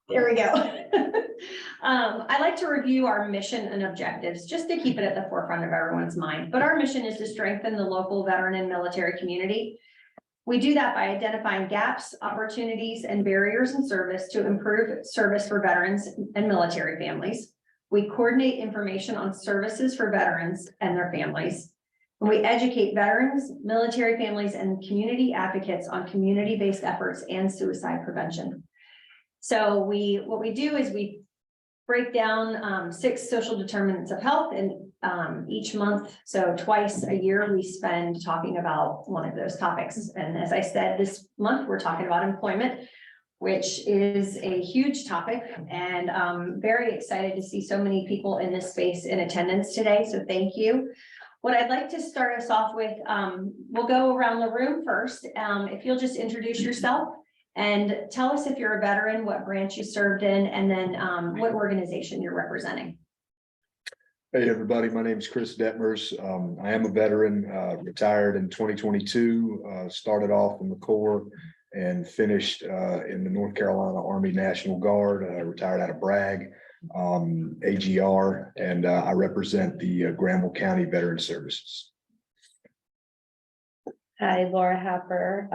There we go. I'd like to review our mission and objectives, just to keep it at the forefront of everyone's mind. But our mission is to strengthen the local veteran and military community. We do that by identifying gaps, opportunities, and barriers in service to improve service for veterans and military families. We coordinate information on services for veterans and their families. And we educate veterans, military families, and community advocates on community-based efforts and suicide prevention. So what we do is we break down 6 social determinants of health, and each month, so twice a year, we spend talking about one of those topics. And as I said, this month we're talking about employment, which is a huge topic, and I'm very excited to see so many people in this space in attendance today. So thank you. What I'd like to start us off with, we'll go around the room first. If you'll just introduce yourself and tell us if you're a veteran, what branch you served in, and then what organization you're representing. Hey, everybody, my name is Chris Detmers. I am a veteran, retired in 2022, started off in the Corps and finished in the North Carolina Army National Guard, retired out of Bragg, AGR, and I represent the Granville County Veteran Services. Hi, Laura Happer.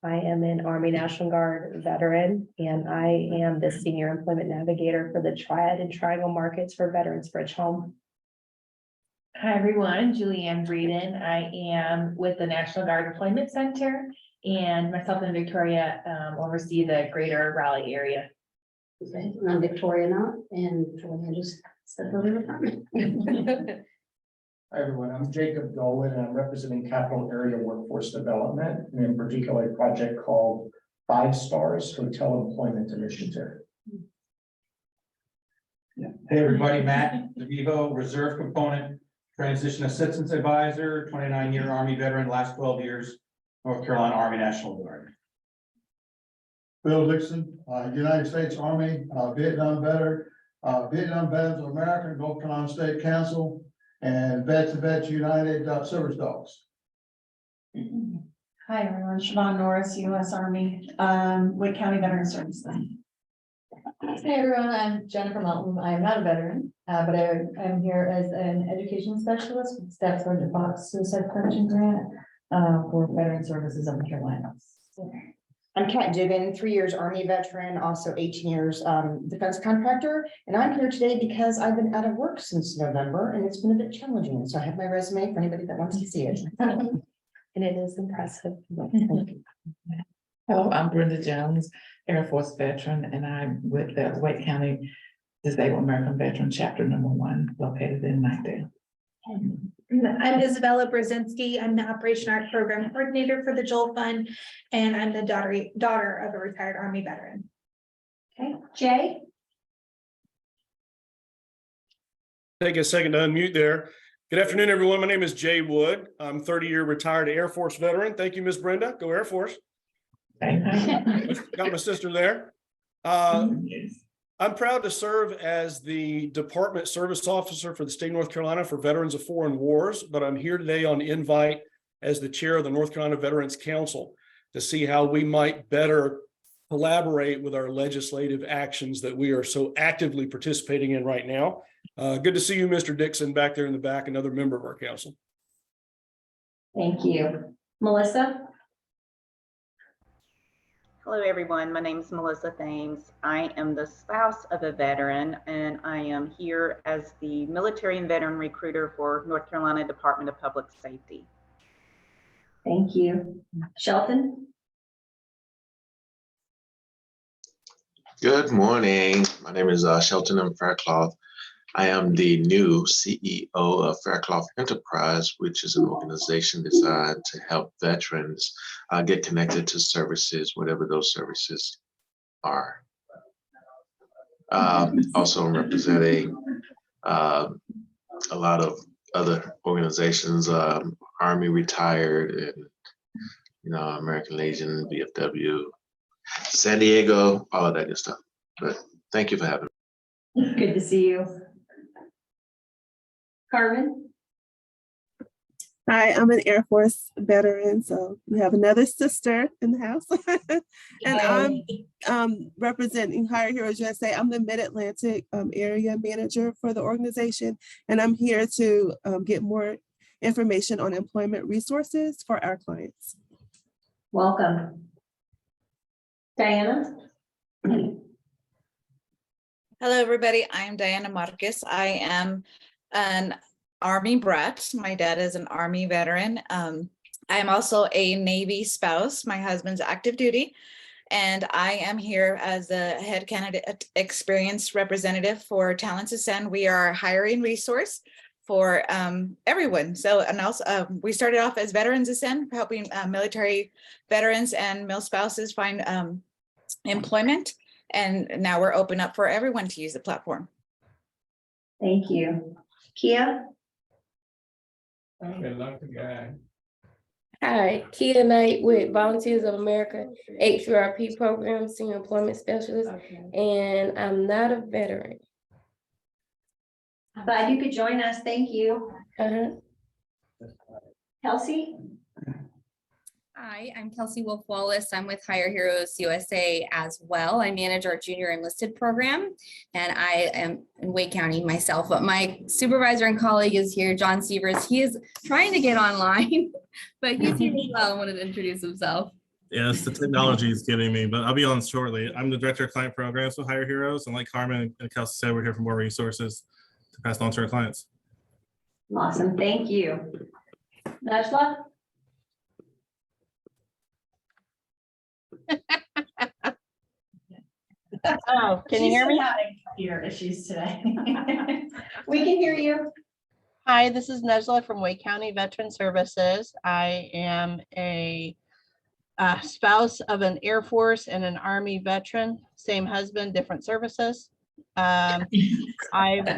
I am an Army National Guard veteran, and I am the Senior Employment Navigator for the Triad and Triangle Markets for Veterans Bridge Home. Hi, everyone. Juliann Breeden. I am with the National Guard Employment Center, and myself and Victoria oversee the greater Raleigh area. Okay, I'm Victoria Knott, and Juliann just stepped over the front. Hi, everyone. I'm Jacob Dolan, and I'm representing Capital Area Workforce Development, and in particular, a project called 5 Stars Hotel Employment Initiative. Hey, everybody, Matt DeVivo, Reserve Component, Transition Assistance Advisor, 29-year Army veteran, last 12 years, North Carolina Army National Guard. Bill Dixon, United States Army, Vietnam veteran, Vietnam Veterans of America, Gulf Carolina State Council, and Vets United Service Dogs. Hi, everyone. Siobhan Norris, U.S. Army, Wake County Veteran Services. Hey, everyone. I'm Jennifer Melton. I am not a veteran, but I'm here as an education specialist with Staff Sergeant Fox Suicide Prevention Grant for Veteran Services of the Carolinas. I'm Kat Diggin, 3 years Army veteran, also 18 years defense contractor. And I'm here today because I've been out of work since November and it's been a bit challenging. So I have my resume for anybody that wants to see it. And it is impressive. Hello, I'm Brenda Jones, Air Force veteran, and I'm with the Wake County Disabled American Veteran Chapter #1, located in Knightdale. I'm Isabella Brzezinski. I'm the Operation Art Program Coordinator for the Joel Fund, and I'm the daughter of a retired Army veteran. Okay, Jay? Take a second to unmute there. Good afternoon, everyone. My name is Jay Wood. I'm 30-year retired Air Force veteran. Thank you, Miss Brenda. Go Air Force. Got my sister there. I'm proud to serve as the Department Service Officer for the state of North Carolina for Veterans of Foreign Wars, but I'm here today on invite as the chair of the North Carolina Veterans Council to see how we might better collaborate with our legislative actions that we are so actively participating in right now. Good to see you, Mr. Dixon, back there in the back, another member of our council. Thank you. Melissa? Hello, everyone. My name is Melissa Thames. I am the spouse of a veteran, and I am here as the military and veteran recruiter for North Carolina Department of Public Safety. Thank you. Shelton? Good morning. My name is Shelton M. Faircloth. I am the new CEO of Faircloth Enterprise, which is an organization designed to help veterans get connected to services, whatever those services are. Also, I'm representing a lot of other organizations, Army Retired, and American Legion, VFW, San Diego, all of that good stuff. But thank you for having me. Good to see you. Carmen? Hi, I'm an Air Force veteran, so we have another sister in the house. And I'm representing Hire Heroes USA. I'm the Mid-Atlantic area manager for the organization, and I'm here to get more information on employment resources for our clients. Welcome. Diana? Hello, everybody. I'm Diana Marquez. I am an Army brat. My dad is an Army veteran. I am also a Navy spouse. My husband's active duty. And I am here as a head candidate experience representative for Talents Ascend. We are a hiring resource for everyone. So, and also we started off as Veterans Ascend, helping military veterans and male spouses find employment. And now we're open up for everyone to use the platform. Thank you. Kia? Hi, Kia Knight with Volunteers of America, HRP Program, Senior Employment Specialist, and I'm not a veteran. Glad you could join us. Thank you. Kelsey? Hi, I'm Kelsey Wolf Wallace. I'm with Hire Heroes USA as well. I manage our junior enlisted program, and I am in Wake County myself, but my supervisor and colleague is here, John Sievers. He is trying to get online, but he's here as well and wanted to introduce himself. Yes, the technology is getting me, but I'll be on shortly. I'm the Director of Client Programs with Hire Heroes, and like Carmen and Kelsey said, we're here for more resources to pass on to our clients. Awesome. Thank you. Najla? Oh, can you hear me? Having computer issues today. We can hear you. Hi, this is Najla from Wake County Veteran Services. I am a spouse of an Air Force and an Army veteran, same husband, different services. I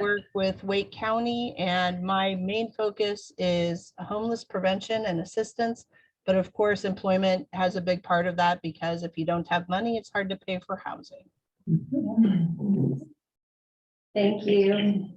work with Wake County, and my main focus is homeless prevention and assistance. But of course, employment has a big part of that, because if you don't have money, it's hard to pay for housing. Thank you.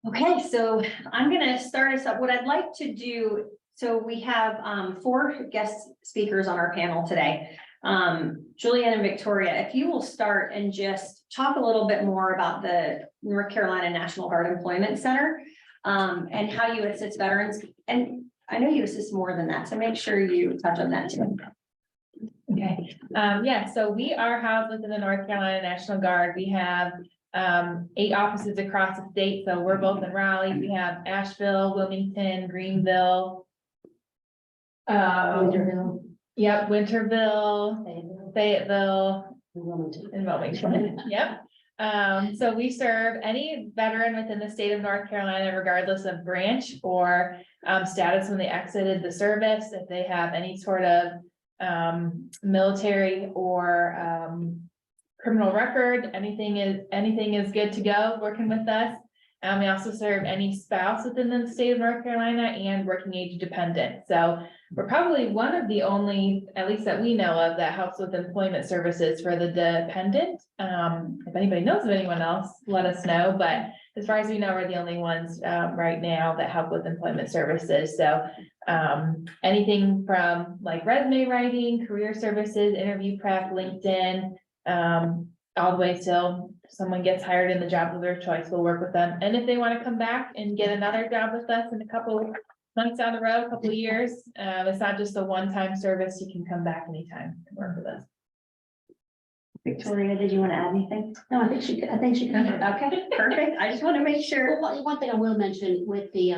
Okay, so I'm going to start us up. What I'd like to do, so we have 4 guest speakers on our panel today. Juliann and Victoria, if you will start and just talk a little bit more about the North Carolina National Guard Employment Center and how you assist veterans. And I know you assist more than that, so make sure you touch on that too. Okay, yeah, so we are housed within the North Carolina National Guard. We have 8 offices across the state, so we're both in Raleigh. We have Asheville, Wilmington, Greenville. Winterville. Yep, Winterville, Fayetteville, and Wilmington. Yep. So we serve any veteran within the state of North Carolina, regardless of branch or status when they exited the service. If they have any sort of military or criminal record, anything is good to go working with us. We also serve any spouse within the state of North Carolina and working age dependent. So we're probably one of the only, at least that we know of, that helps with employment services for the dependent. If anybody knows of anyone else, let us know. But as far as we know, we're the only ones right now that help with employment services. So anything from like resume writing, career services, interview prep, LinkedIn, all the way till someone gets hired in the job of their choice, we'll work with them. And if they want to come back and get another job with us in a couple of months down the road, a couple of years, it's not just a one-time service. You can come back anytime and work with us. Victoria, did you want to add anything? No, I think she covered. Okay, perfect. I just want to make sure. Well, one thing I will mention with the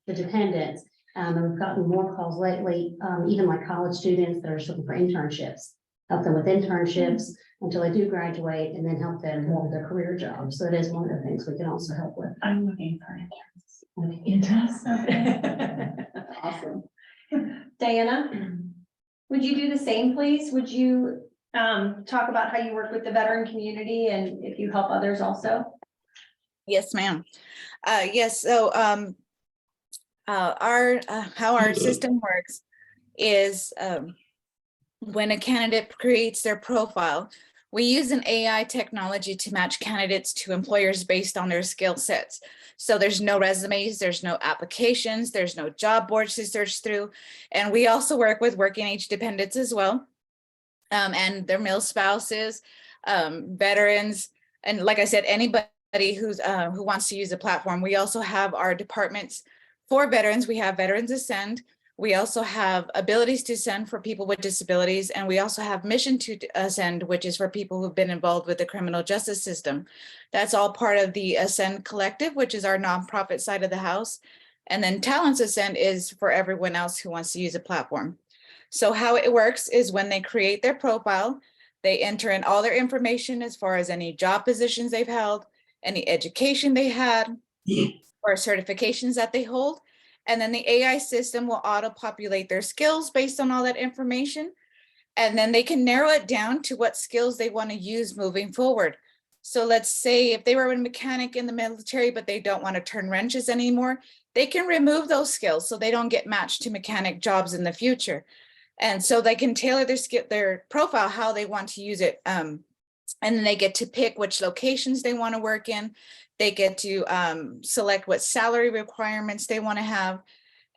dependents, and we've gotten more calls lately, even like college students that are looking for internships, help them with internships until they do graduate, and then help them with their career jobs. So it is one of the things we can also help with. I'm looking for interns. Awesome. Diana, would you do the same, please? Would you talk about how you work with the veteran community and if you help others also? Yes, ma'am. Yes, so how our system works is when a candidate creates their profile, We use an AI technology to match candidates to employers based on their skill sets. So there's no resumes, there's no applications, there's no job boards to search through. And we also work with working age dependents as well, and their male spouses, veterans, and like I said, anybody who wants to use the platform. We also have our departments for veterans. We have Veterans Ascend. We also have Abilities to Ascend for people with disabilities. And we also have Mission to Ascend, which is for people who've been involved with the criminal justice system. That's all part of the Ascend Collective, which is our nonprofit side of the house. And then Talents Ascend is for everyone else who wants to use a platform. So how it works is when they create their profile, they enter in all their information as far as any job positions they've held, any education they had, or certifications that they hold. And then the AI system will auto-populate their skills based on all that information. And then they can narrow it down to what skills they want to use moving forward. So let's say if they were a mechanic in the military, but they don't want to turn wrenches anymore, they can remove those skills so they don't get matched to mechanic jobs in the future. And so they can tailor their profile how they want to use it. And then they get to pick which locations they want to work in. They get to select what salary requirements they want to have.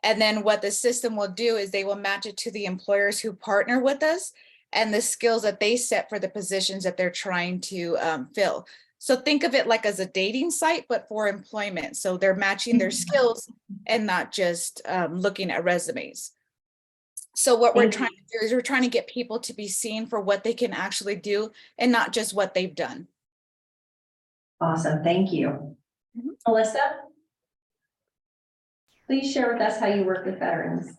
And then what the system will do is they will match it to the employers who partner with us and the skills that they set for the positions that they're trying to fill. So think of it like as a dating site, but for employment. So they're matching their skills and not just looking at resumes. So what we're trying to do is we're trying to get people to be seen for what they can actually do and not just what they've done. Awesome, thank you. Melissa? Please share with us how you work with veterans.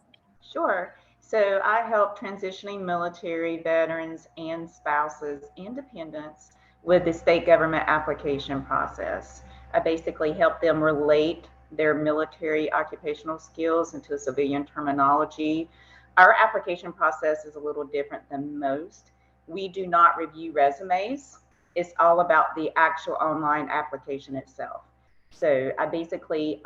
Sure. So I help transitioning military veterans and spouses and dependents with the state government application process. I basically help them relate their military occupational skills into civilian terminology. Our application process is a little different than most. We do not review resumes. It's all about the actual online application itself. So I basically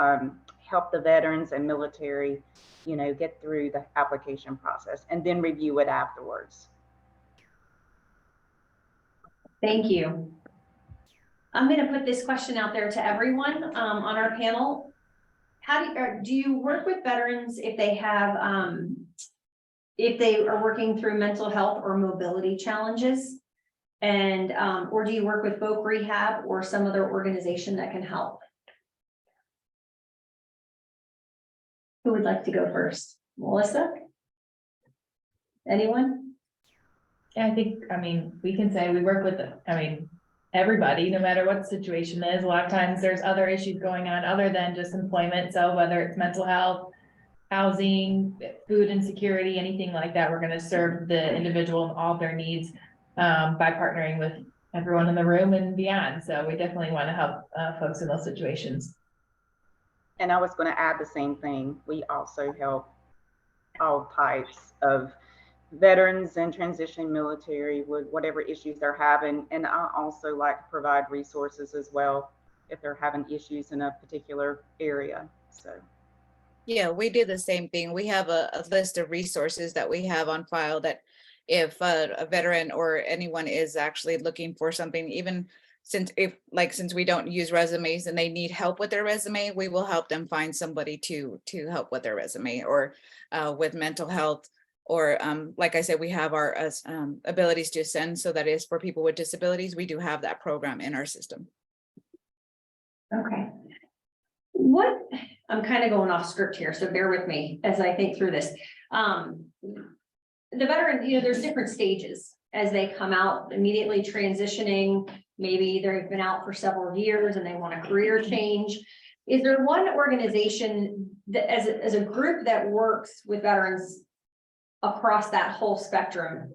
help the veterans and military, get through the application process and then review it afterwards. Thank you. I'm going to put this question out there to everyone on our panel. How do you work with veterans if they have, if they are working through mental health or mobility challenges? And, or do you work with folk rehab or some other organization that can help? Who would like to go first? Melissa? Anyone? Yeah, we can say we work with, everybody, no matter what the situation is. A lot of times there's other issues going on other than just employment. So whether it's mental health, housing, food insecurity, anything like that, we're going to serve the individual and all of their needs by partnering with everyone in the room and beyond. So we definitely want to help folks in those situations. And I was going to add the same thing. We also help all types of veterans and transitioning military with whatever issues they're having. And I also like to provide resources as well if they're having issues in a particular area. So. Yeah, we do the same thing. We have a list of resources that we have on file that if a veteran or anyone is actually looking for something, even since we don't use resumes and they need help with their resume, we will help them find somebody to help with their resume or with mental health. Or like I said, we have our Abilities to Ascend. So that is for people with disabilities. We do have that program in our system. Okay. I'm kind of going off script here, so bear with me as I think through this. The veteran, there's different stages as they come out, immediately transitioning. Maybe they've been out for several years and they want a career change. Is there one organization that as a group that works with veterans across that whole spectrum?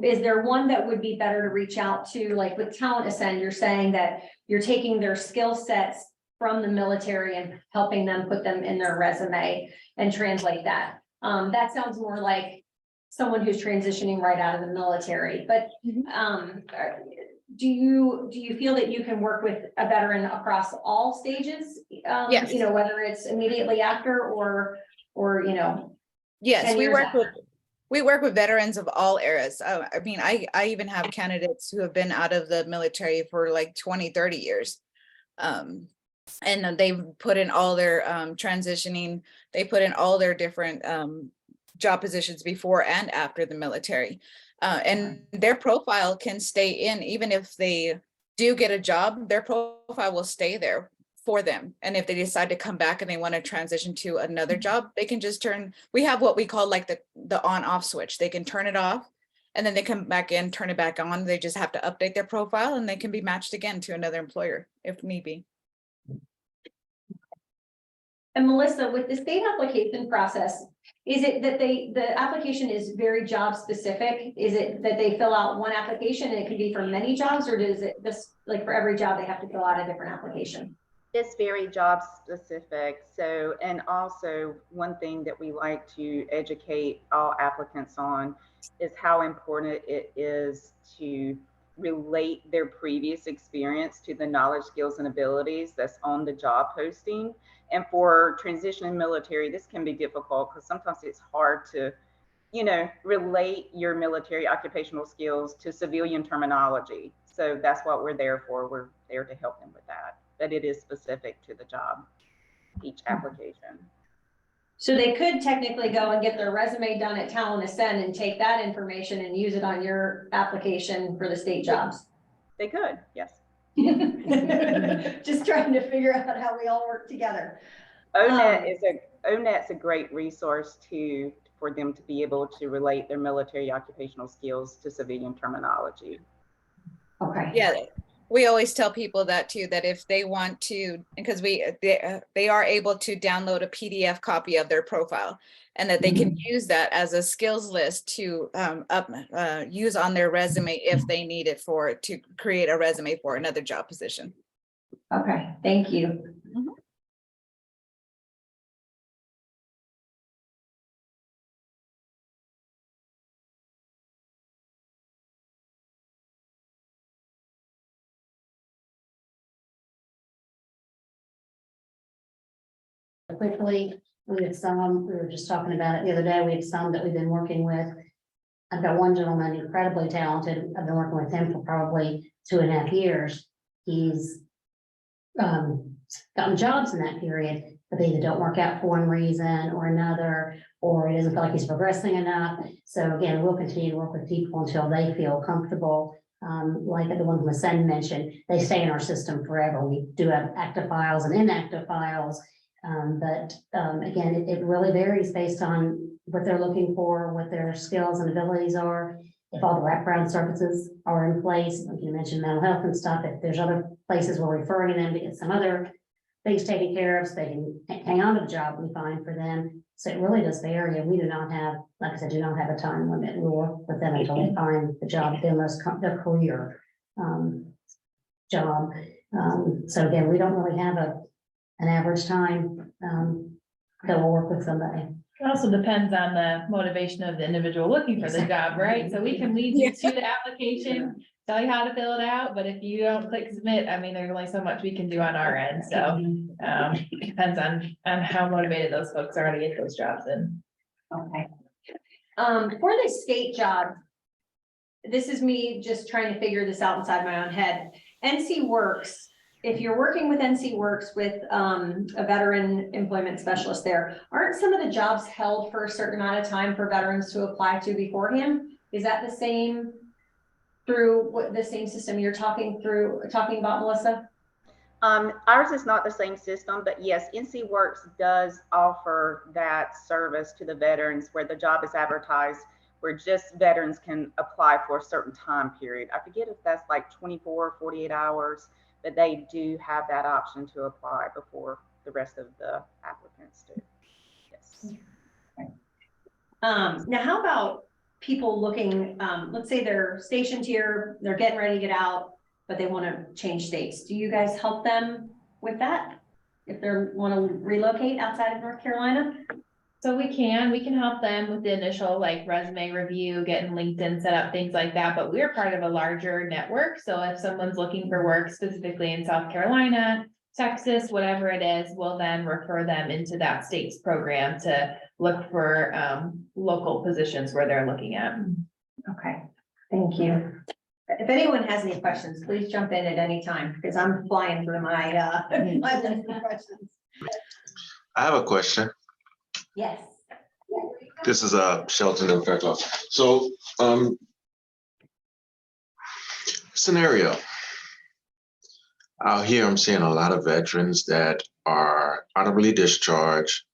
Is there one that would be better to reach out to? Like with Talent Ascend, you're saying that you're taking their skill sets from the military and helping them put them in their resume and translate that. That sounds more like someone who's transitioning right out of the military, but do you feel that you can work with a veteran across all stages? Yes. Whether it's immediately after or Yes, We work with veterans of all eras. I mean, I even have candidates who have been out of the military for like 20, 30 years. And then they've put in all their transitioning, they put in all their different job positions before and after the military. And their profile can stay in, even if they do get a job, their profile will stay there for them. And if they decide to come back and they want to transition to another job, they can just we have what we call like the on off switch. They can turn it off and then they come back in, turn it back on. They just have to update their profile and they can be matched again to another employer if need be. And Melissa, with the state application process, is it that the application is very job specific? Is it that they fill out one application and it could be for many jobs, or does it just like for every job they have to fill out a different application? It's very job specific. So, and also one thing that we like to educate all applicants on is how important it is to relate their previous experience to the knowledge, skills, and abilities that's on the job posting. And for transitioning military, this can be difficult because sometimes it's hard to, you know, relate your military occupational skills to civilian terminology. So that's what we're there for. We're there to help them with that. But it is specific to the job, each application. So they could technically go and get their resume done at Talent Ascend and take that information and use it on your application for the state jobs. They could, yes. Just trying to figure out how we all work together. ONET's a great resource for them to be able to relate their military occupational skills to civilian terminology. Okay. Yeah, we always tell people that too, that if they want to, because they are able to download a PDF copy of their profile, and that they can use that as a skills list to use on their resume if they need it to create a resume for another job position. Okay, thank you. Quickly, we were just talking about it the other day, we have some that we've been working with. I've got one gentleman, incredibly talented. I've been working with him for probably 2.5 years. He's gotten jobs in that period, but they either don't work out for one reason or another, or he doesn't feel like he's progressing enough. So again, we'll continue to work with people until they feel comfortable. Like the one from Ascend mentioned, they stay in our system forever. We do have active files and inactive files. But again, it really varies based on what they're looking for, what their skills and abilities are. If all the wraparound services are in place, like you mentioned, mental health and stuff, if there's other places we're referring them to get some other things taken care of, so they can hang on to the job we find for them. So it really does vary, and we do not have, like I said, do not have a time limit. We'll work with them until they find the job, their career job. So again, we don't really have an average time that we'll work with somebody. It also depends on the motivation of the individual looking for the job, right? So we can lead you to the application, tell you how to fill it out, but if you don't click submit, I mean, there's only so much we can do on our end. So it depends on how motivated those folks are to get those jobs in. Okay. For the state job, this is me just trying to figure this out inside my own head. NC Works. If you're working with NC Works with a veteran employment specialist there, aren't some of the jobs held for a certain amount of time for veterans to apply to beforehand? Is that the same through the same system you're talking about, Melissa? Ours is not the same system, but yes, NC Works does offer that service to the veterans where the job is advertised, where just veterans can apply for a certain time period. I forget if that's like 24 or 48 hours. But they do have that option to apply before the rest of the applicants do. Yes. Now, how about people looking, let's say they're stationed here, they're getting ready to get out, but they want to change states. Do you guys help them with that? If they want to relocate outside of North Carolina? So we can help them with the initial like resume review, getting LinkedIn set up, things like that, but we're part of a larger network. So if someone's looking for work specifically in South Carolina, Texas, whatever it is, we'll then refer them into that state's program to look for local positions where they're looking at. Okay, thank you. If anyone has any questions, please jump in at any time because I'm flying through my my list of questions. I have a question. Yes. This is Shelton in Fairclough. So scenario. Out here, I'm seeing a lot of veterans that are honorably discharged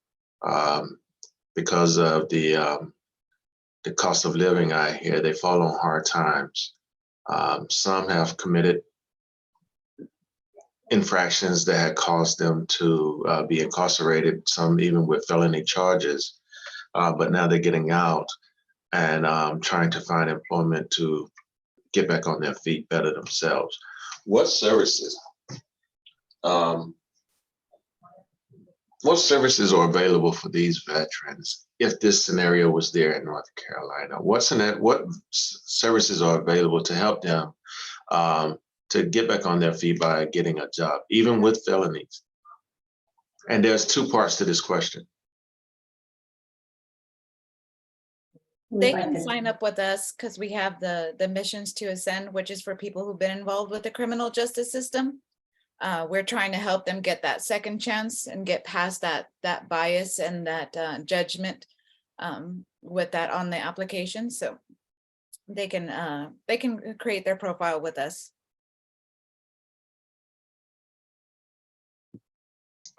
because of the cost of living out here. They fall on hard times. Some have committed infractions that had caused them to be incarcerated, some even with felony charges. But now they're getting out and trying to find employment to get back on their feet better themselves. What services are available for these veterans if this scenario was there in North Carolina? What services are available to help them to get back on their feet by getting a job, even with felonies? And there's two parts to this question. They can sign up with us because we have the Missions to Ascend, which is for people who've been involved with the criminal justice system. We're trying to help them get that second chance and get past that bias and that judgment with that on the application. So they can create their profile with us.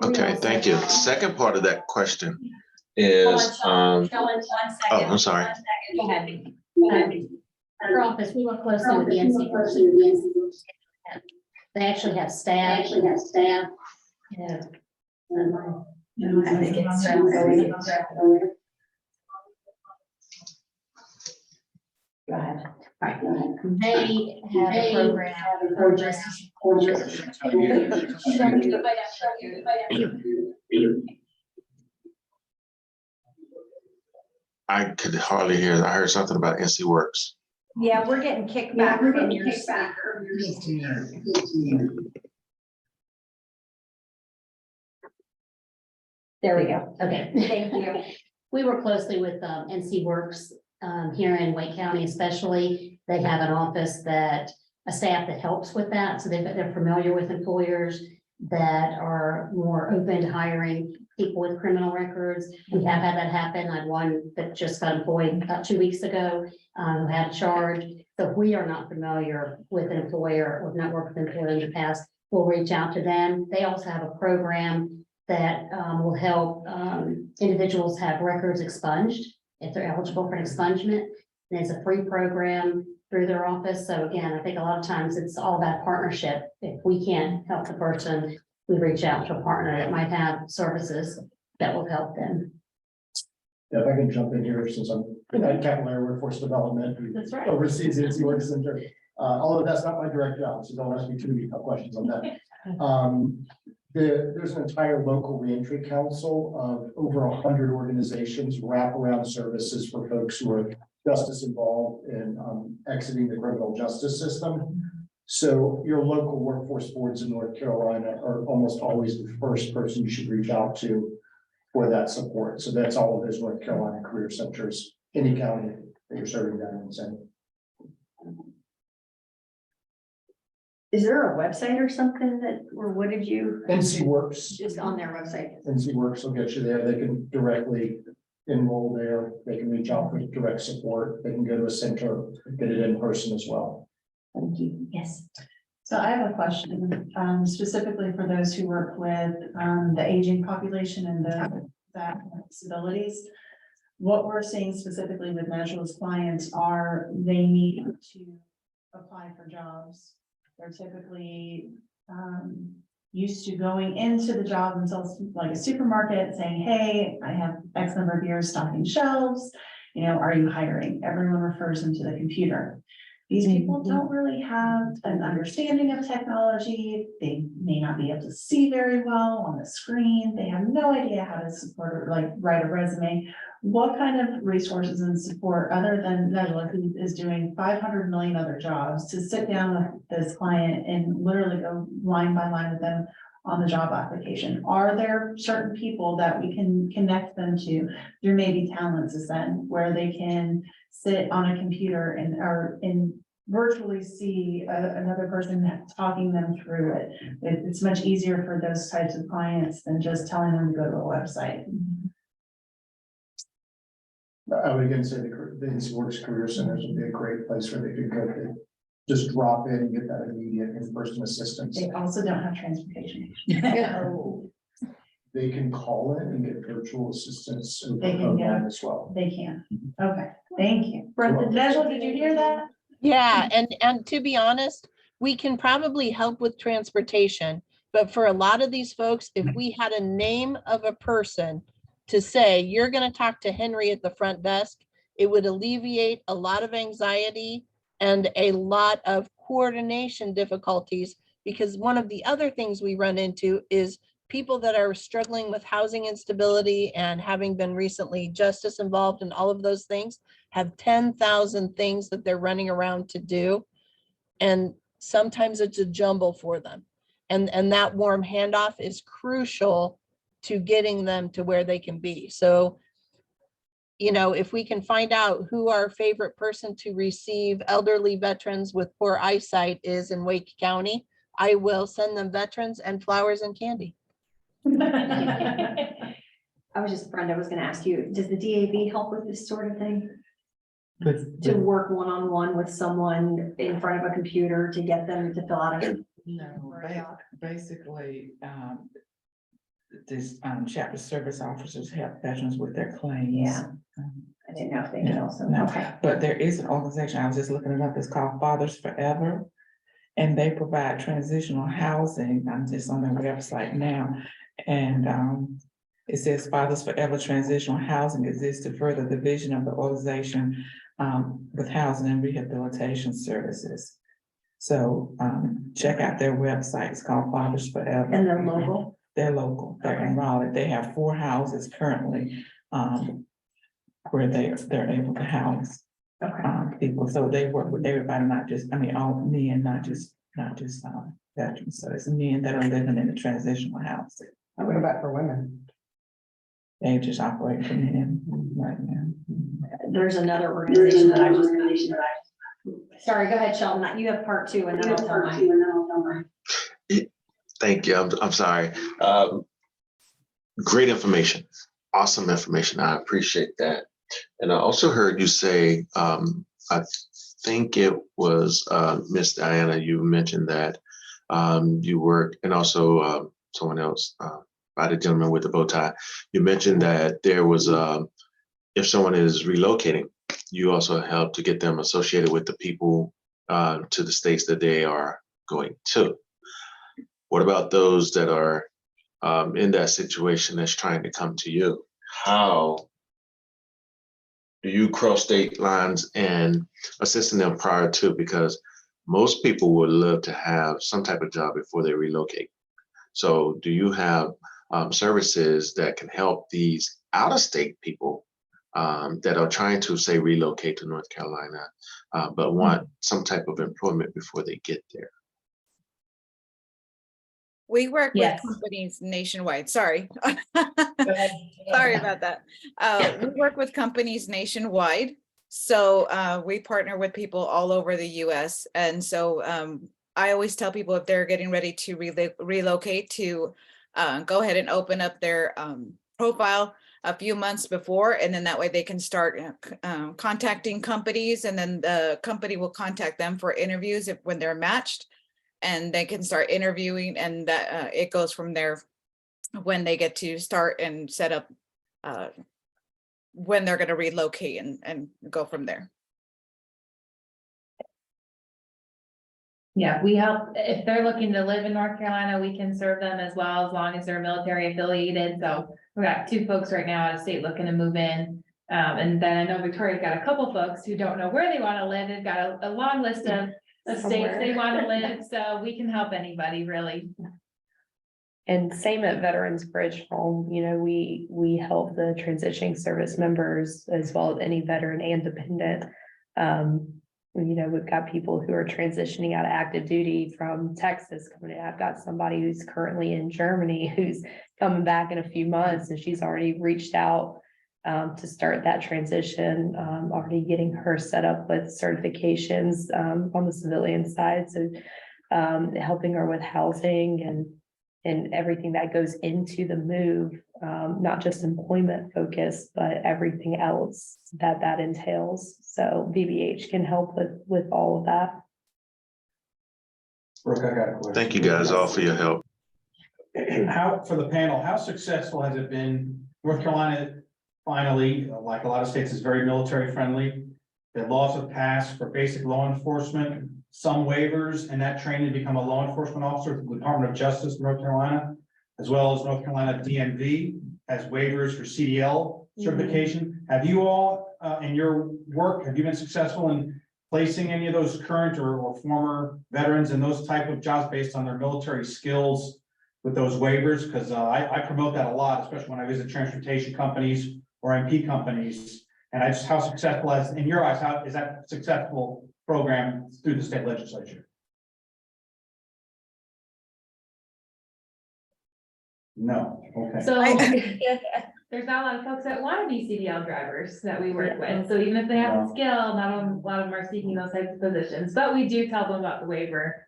Okay, thank you. The second part of that question is, One second. oh, I'm sorry. Go ahead. Our office, we work closely with the NCNG. They actually have staff. Yeah. I think it's Go ahead. All right. They have a program for justice. I could hardly hear. I heard something about NC Works. Yeah, we're getting kickback from your There we go. Okay. Thank you. We work closely with NC Works here in Wake County especially. They have an office a staff that helps with that. So they're familiar with employers that are more open to hiring people with criminal records. We have had that happen. I had one that just got employed about 2 weeks ago, who had a charge. So if we are not familiar with an employer or not worked with an employer in the past, we'll reach out to them. They also have a program that will help individuals have records expunged if they're eligible for an expungement. And it's a free program through their office. So again, I think a lot of times it's all about partnership. If we can't help the person, we reach out to a partner that might have services that will help them. Yeah, if I can jump in here, since I'm at Capital Area Workforce Development. That's right. Oversees the NC Works Center. Although that's not my direct job, so don't ask me too many questions on that. There's an entire local reentry council of over 100 organizations, wraparound services for folks who are justice involved in exiting the criminal justice system. So your local workforce boards in North Carolina are almost always the first person you should reach out to for that support. So that's all of those North Carolina career centers, any county that you're serving veterans in. Is there a website or something or what did you? NC Works. Just on their website. NC Works will get you there. They can directly enroll there. They can reach out for direct support. They can go to a center, get it in person as well. Thank you. Yes. So I have a question, specifically for those who work with the aging population and that disabilities. What we're seeing specifically with Naturalist clients are they need to apply for jobs. They're typically used to going into the job themselves, like a supermarket, saying, hey, I have X number of years stocking shelves. You know, are you hiring? Everyone refers them to the computer. These people don't really have an understanding of technology. They may not be able to see very well on the screen. They have no idea how to support or like write a resume. What kind of resources and support other than Nebula, who is doing 500 million other jobs, to sit down with this client and literally go line by line with them on the job application? Are there certain people that we can connect them to through maybe Talents Ascend, where they can sit on a computer and virtually see another person talking them through it? It's much easier for those types of clients than just telling them to go to a website. I would again say the InSports Career Centers would be a great place where they could go to just drop in and get that immediate in-person assistance. They also don't have transportation. They can call in and get virtual assistance They can, online as well. They can. Okay, thank you. Brenda, did you hear that? Yeah, and to be honest, we can probably help with transportation, but for a lot of these folks, if we had a name of a person to say, you're gonna talk to Henry at the front desk, it would alleviate a lot of anxiety and a lot of coordination difficulties, because one of the other things we run into is people that are struggling with housing instability and having been recently justice involved and all of those things have 10,000 things that they're running around to do. And sometimes it's a jumble for them. And that warm handoff is crucial to getting them to where they can be. So, you know, if we can find out who our favorite person to receive elderly veterans with poor eyesight is in Wake County, I will send them veterans and flowers and candy. I was gonna ask you, does the DAV help with this sort of thing? To work one-on-one with someone in front of a computer to get them to fill out a. No, basically, this chapter service officers help veterans with their claims. Yeah. I didn't know if they could also. No, Okay. but there is an organization, I was just looking it up, it's called Fathers Forever. And they provide transitional housing. I'm just on their website now. And it says Fathers Forever Transitional Housing exists to further the vision of the organization with housing and rehabilitation services. So check out their website. It's called Fathers Forever. And they're local? They're local. They're in Raleigh. They have 4 houses currently where they're able to house people. So they work with everybody, not just, I mean, all men, not just veterans. So it's men that are living in a transitional housing. What about for women? They just operate for men right now. There's another organization that I was. Sorry, go ahead, Sheldon. You have part 2 and then I'll tell mine. Thank you. I'm sorry. Great information. Awesome information. I appreciate that. And I also heard you say, I think it was Miss Diana, you mentioned that you work, and also someone else, by the gentleman with the bow tie, you mentioned that there was, if someone is relocating, you also help to get them associated with the people to the states that they are going to. What about those that are in that situation that's trying to come to you? How do you cross state lines and assisting them prior to? Because most people would love to have some type of job before they relocate. So do you have services that can help these out-of-state people that are trying to, say, relocate to North Carolina, but want some type of employment before they get there? We work with companies nationwide. Sorry. Sorry about that. We work with companies nationwide. So we partner with people all over the US. And so I always tell people if they're getting ready to relocate to go ahead and open up their profile a few months before, and then that way they can start contacting companies, and then the company will contact them for interviews when they're matched. And they can start interviewing, and that it goes from there when they get to start and set up when they're going to relocate and go from there. Yeah, we help if they're looking to live in North Carolina, we can serve them as well, as long as they're military affiliated. So we got 2 folks right now out of state looking to move in. And then I know Victoria's got a couple folks who don't know where they want to live. They've got a long list of states they want to live, so we can help anybody really. And same at Veterans Bridge Home, you know, we help the transitioning service members as well as any veteran and dependent we've got people who are transitioning out of active duty from Texas coming in. I've got somebody who's currently in Germany who's coming back in a few months, and she's already reached out to start that transition, already getting her set up with certifications on the civilian side. So helping her with housing and everything that goes into the move, not just employment focused, but everything else that entails. So VBH can help with all of that. Brooke, I got a question. Thank you guys all for your help. How, for the panel, how successful has it been? North Carolina, finally, like a lot of states, is very military friendly. The laws have passed for basic law enforcement, some waivers, and that training to become a law enforcement officer through the Department of Justice, North Carolina, as well as North Carolina DMV has waivers for CDL certification. Have you all, in your work, have you been successful in placing any of those current or former veterans in those type of jobs based on their military skills with those waivers? Because I promote that a lot, especially when I visit transportation companies or MP companies. And I just, how successful as, in your eyes, how is that successful program through the state legislature? No, okay. So there's not a lot of folks that want to be CDL drivers that we work with. So even if they have the skill, not a lot of them are seeking those types of positions, but we do tell them about the waiver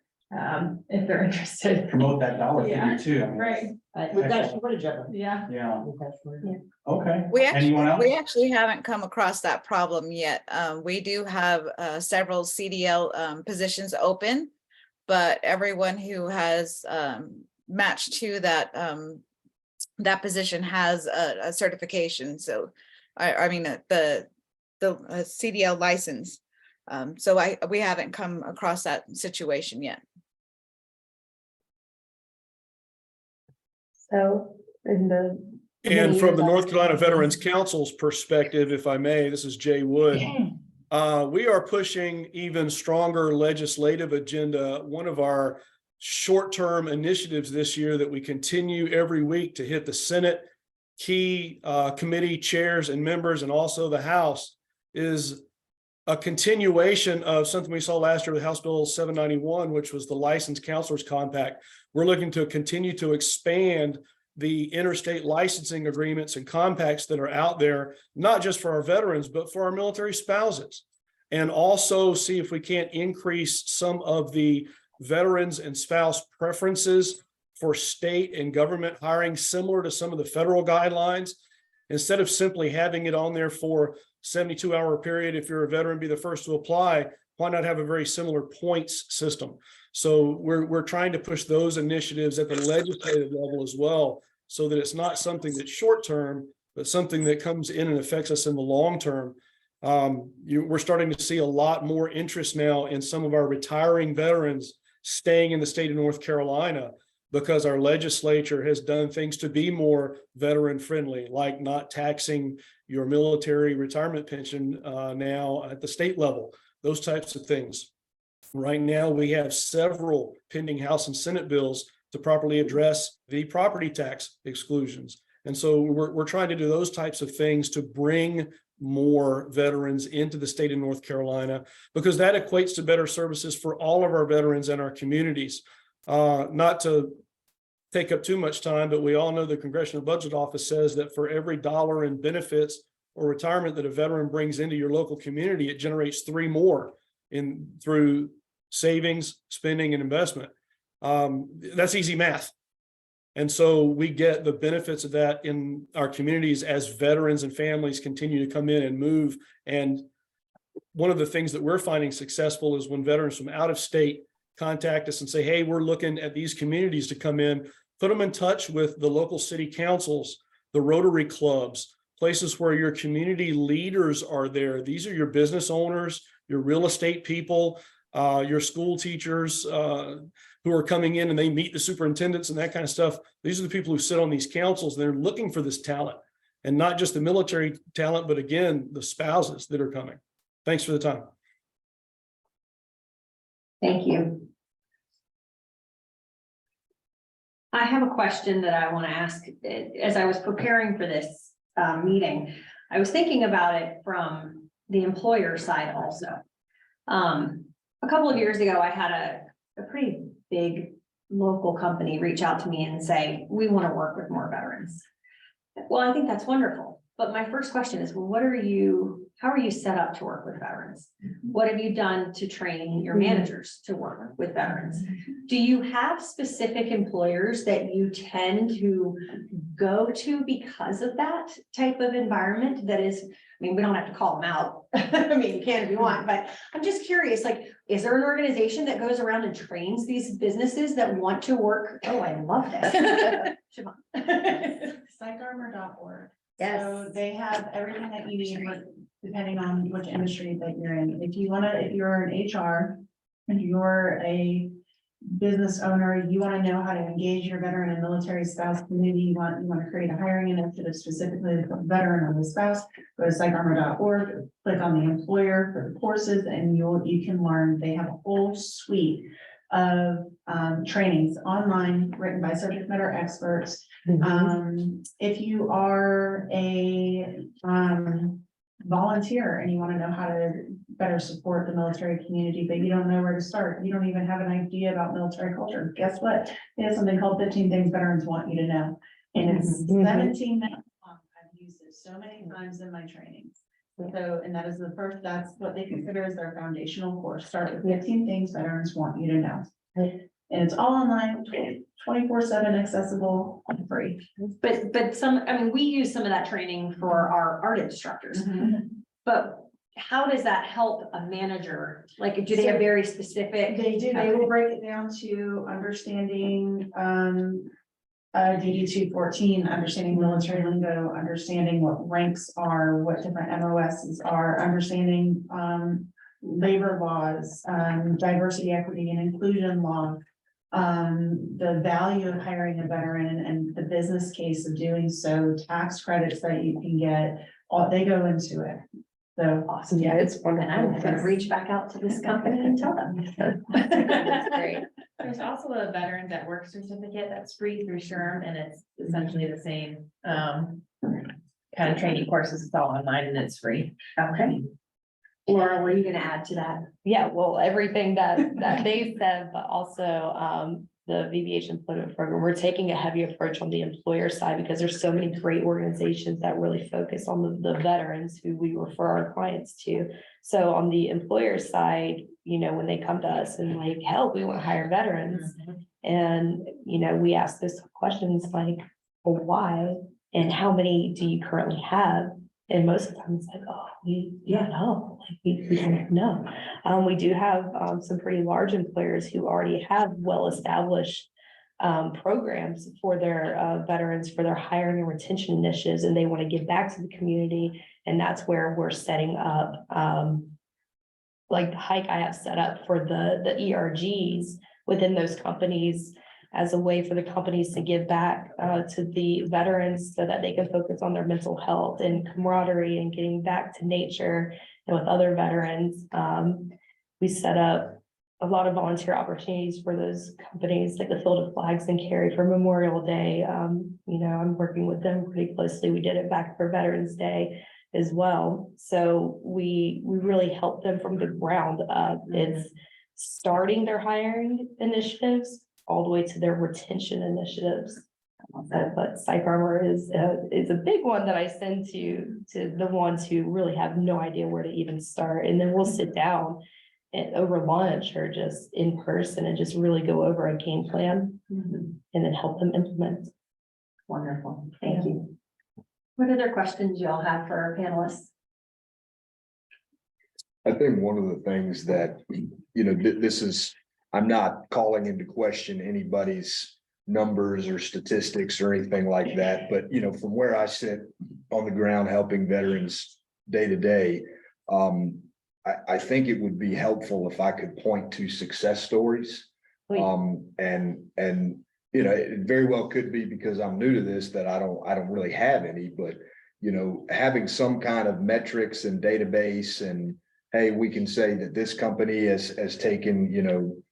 if they're interested. Promote that dollar Yeah, figure too. I mean, right. With that shortage of them. Yeah. Yeah, Yeah. okay. We Anyone else? actually haven't come across that problem yet. We do have several CDL positions open, but everyone who has matched to that that position has a certification. So I mean the CDL license. So we haven't come across that situation yet. So And from the North Carolina Veterans Council's perspective, if I may, this is Jay Wood. We are pushing even stronger legislative agenda. One of our short-term initiatives this year that we continue every week to hit the Senate key committee chairs and members, and also the House, is a continuation of something we saw last year with House Bill 791, which was the Licensed Counselors Compact. We're looking to continue to expand the interstate licensing agreements and compacts that are out there, not just for our veterans, but for our military spouses. And also see if we can't increase some of the veterans and spouse preferences for state and government hiring, similar to some of the federal guidelines. Instead of simply having it on there for 72-hour period, if you're a veteran, be the first to apply, why not have a very similar points system? So we're trying to push those initiatives at the legislative level as well, so that it's not something that's short-term, but something that comes in and affects us in the long term. We're starting to see a lot more interest now in some of our retiring veterans staying in the state of North Carolina, because our legislature has done things to be more veteran friendly, like not taxing your military retirement pension now at the state level, those types of things. Right now, we have several pending House and Senate bills to properly address the property tax exclusions. And so we're trying to do those types of things to bring more veterans into the state of North Carolina, because that equates to better services for all of our veterans and our communities. Not to take up too much time, but we all know the Congressional Budget Office says that for every dollar in benefits or retirement that a veteran brings into your local community, it generates 3 more through savings, spending, and investment. That's easy math. And so we get the benefits of that in our communities as veterans and families continue to come in and move. And one of the things that we're finding successful is when veterans from out of state contact us and say, hey, we're looking at these communities to come in, put them in touch with the local city councils, the Rotary clubs, places where your community leaders are there. These are your business owners, your real estate people, your school teachers who are coming in and they meet the superintendents and that kind of stuff. These are the people who sit on these councils. They're looking for this talent, and not just the military talent, but again, the spouses that are coming. Thanks for the time. Thank you. I have a question that I want to ask. As I was preparing for this meeting, I was thinking about it from the employer side also. A couple of years ago, I had a pretty big local company reach out to me and say, we want to work with more veterans. Well, I think that's wonderful. But my first question is, well, how are you set up to work with veterans? What have you done to train your managers to work with veterans? Do you have specific employers that you tend to go to because of that type of environment that is, I mean, we don't have to call them out. I mean, you can if you want, but I'm just curious, like, is there an organization that goes around and trains these businesses that want to work? Oh, I love this. Psycharmor.org. Yes. So they have everything that you need, depending on which industry that you're in. If you're an HR and you're a business owner, you want to know how to engage your veteran and military spouse community, you want to create a hiring initiative specifically for the veteran or the spouse, go to psycharmor.org, click on the employer for the courses, and you can learn. They have a whole suite of trainings online written by subject matter experts. If you are a volunteer and you want to know how to better support the military community, but you don't know where to start, you don't even have an idea about military culture, guess what? They have something called 15 Things Veterans Want You to Know. And it's 17 minutes long. I've used it so many times in my trainings. So, and that's what they consider as their foundational course. Start with 15 things veterans want you to know. And it's all online, 24/7 accessible, and free. But we use some of that training for our art instructors. But how does that help a manager? Like, do they have very specific? They do, they will break it down to understanding, DD 214, understanding military lingo, understanding what ranks are, what different MOSs are, understanding, labor laws, diversity, equity, and inclusion law, the value of hiring a veteran and the business case of doing so, tax credits that you can get, they go into it. So awesome. Yeah, it's And wonderful. I'm gonna reach back out to this company and tell them. That's great. There's also a Veterans at Work certificate that's free through SHRM, and it's essentially the same, kind of training courses. It's all online and it's free. Okay. Laura, were you gonna add to that? Yeah, well, everything that they said, but also the VBH employment program, we're taking a heavy approach on the employer side because there's so many great organizations that really focus on the veterans who we refer our clients to. So on the employer side, when they come to us and like, help, we want to hire veterans. And, we ask this questions like, well, why? And how many do you currently have? And most of the time it's like, oh, we don't know. We do have some pretty large employers who already have well-established programs for their veterans, for their hiring and retention initiatives, and they want to give back to the community. And that's where we're setting up, like the hike I have set up for the ERGs within those companies as a way for the companies to give back to the veterans so that they can focus on their mental health and camaraderie and getting back to nature and with other veterans. We set up a lot of volunteer opportunities for those companies, like the Field of Flags and Carry for Memorial Day. I'm working with them pretty closely. We did it back for Veterans Day as well. So we really help them from the ground up. It's starting their hiring initiatives all the way to their retention initiatives. But PsychArmor is a big one that I send to the ones who really have no idea where to even start. And then we'll sit down and over lunch or just in person and just really go over a game plan and then help them implement. Wonderful. Thank you. What other questions y'all have for our panelists? I think one of the things that, this is, I'm not calling into question anybody's numbers or statistics or anything like that, but from where I sit on the ground helping veterans day to day, I think it would be helpful if I could point to success stories. It very well could be because I'm new to this that I don't really have any, but having some kind of metrics and database and hey, we can say that this company has taken,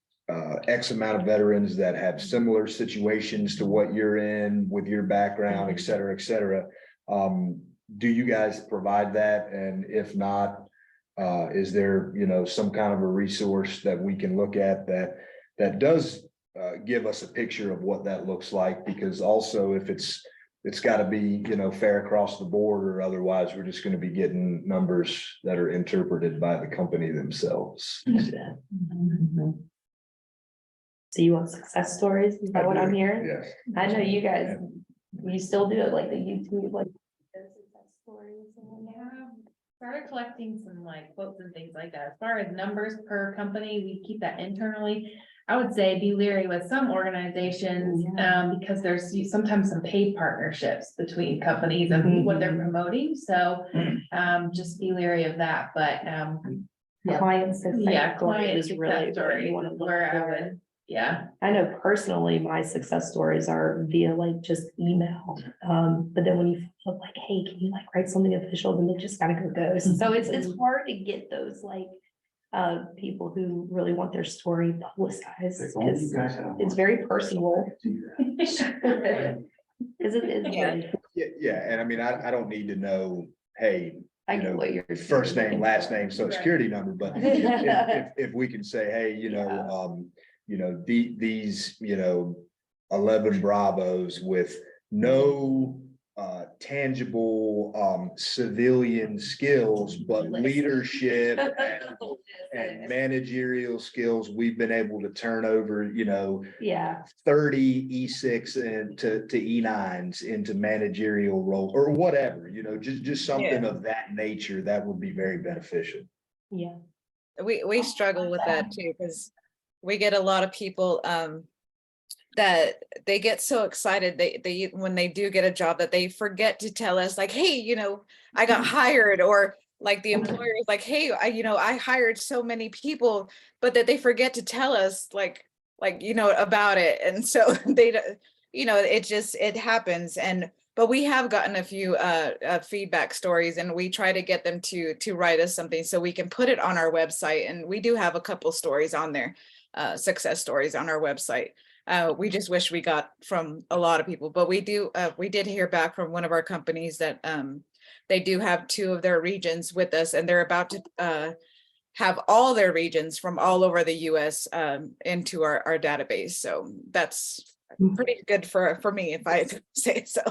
X amount of veterans that have similar situations to what you're in with your background, et cetera, et cetera. Do you guys provide that? And if not, Is there, some kind of a resource that we can look at that does give us a picture of what that looks like? Because also if it's got to be, fair across the board, or otherwise we're just going to be getting numbers that are interpreted by the company themselves. So you want success stories? Is that what I'm hearing? Yes. I know you guys, you still do it like the YouTube, like. Success stories and whatnot. Started collecting some like quotes and things like that. As far as numbers per company, we keep that internally. I would say be leery with some organizations, because there's sometimes some paid partnerships between companies and what they're promoting. So, just be leery of that, but, Client success story client is really success where you story want to look where I for. would, yeah. I know personally, my success stories are via like just email. But then when you look like, hey, can you like write something official, then they just gotta go ghost. So it's hard to get those like people who really want their story publicized. Because it's very personal. Because it is. Yeah, and I mean, I don't need to know, hey, I get what you're first saying. name, last name, social security number, but if we can say, hey, these, 11 Bravos with no tangible civilian skills, but leadership and managerial skills, we've been able to turn over, 30 E6 and to E9s into managerial role or whatever, just something of that nature that would be very beneficial. Yeah. We struggle with that too, because we get a lot of people that they get so excited they when they do get a job that they forget to tell us like, hey, I got hired, or like the employer is like, hey, I hired so many people, but that they forget to tell us like about it. And so they, it happens. But we have gotten a few feedback stories, and we try to get them to write us something so we can put it on our website. And we do have a couple stories on there, success stories on our website. We just wish we got from a lot of people, but we did hear back from one of our companies that they do have 2 of their regions with us, and they're about to have all their regions from all over the US into our database. So that's pretty good for me, if I say so.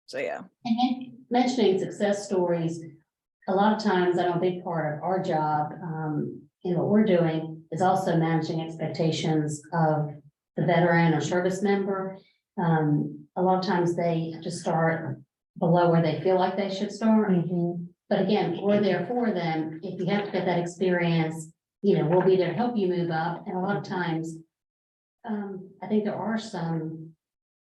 So yeah. And mentioning success stories, a lot of times, I know a big part of our job, in what we're doing is also managing expectations of the veteran or service member. A lot of times they have to start below where they feel like they should start. But again, we're there for them. If you have to get that experience, we'll be there to help you move up. And a lot of times, I think there are some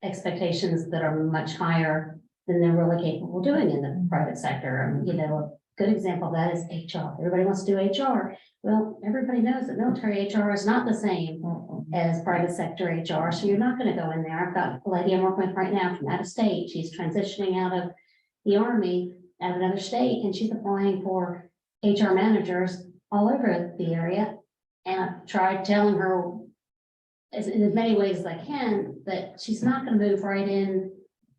expectations that are much higher than they're really capable of doing in the private sector. A good example of that is HR. Everybody wants to do HR. Well, everybody knows that military HR is not the same as private sector HR. So you're not going to go in there. I've got a lady I'm working with right now from out of state. She's transitioning out of the Army at another state, and she's applying for HR managers all over the area. And I've tried telling her in as many ways as I can that she's not going to move right in